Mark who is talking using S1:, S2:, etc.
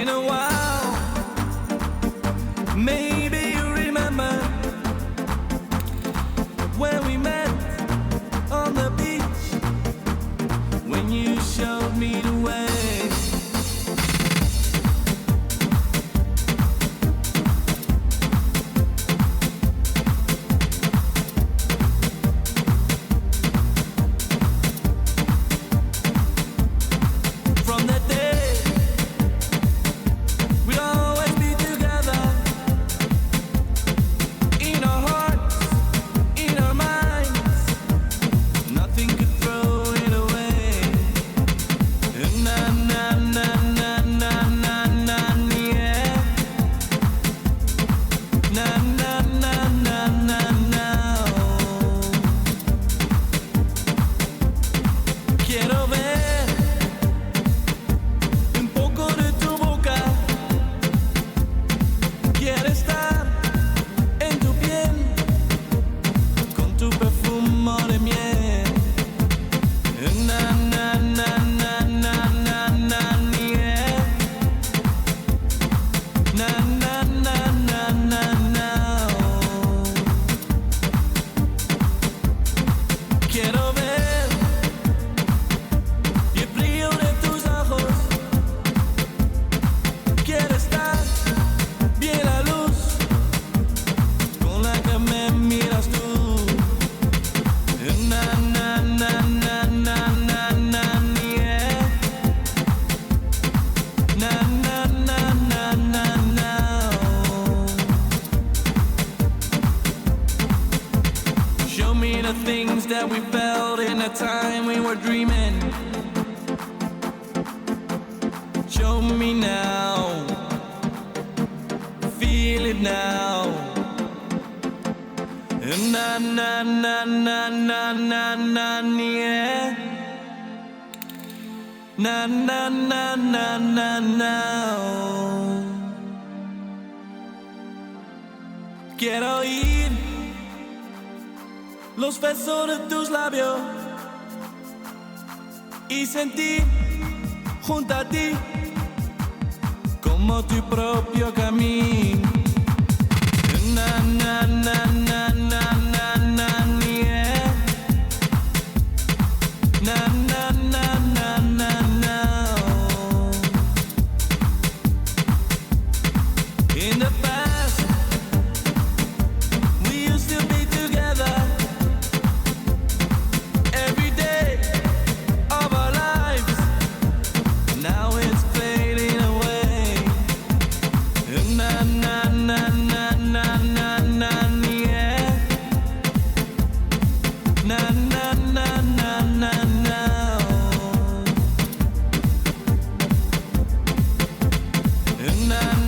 S1: in a while. Maybe you remember when we met on the beach, when you showed me the way. Things that we felt in the time we were dreaming. Show me now, feel it now. Na na na na na na na yeah. Na na na na na na. Quiero ir los besos de tus labios y sentir junto a ti como tu propio camino. Na na na na na na na yeah. Na na na na na na. In the past we used to be together. Na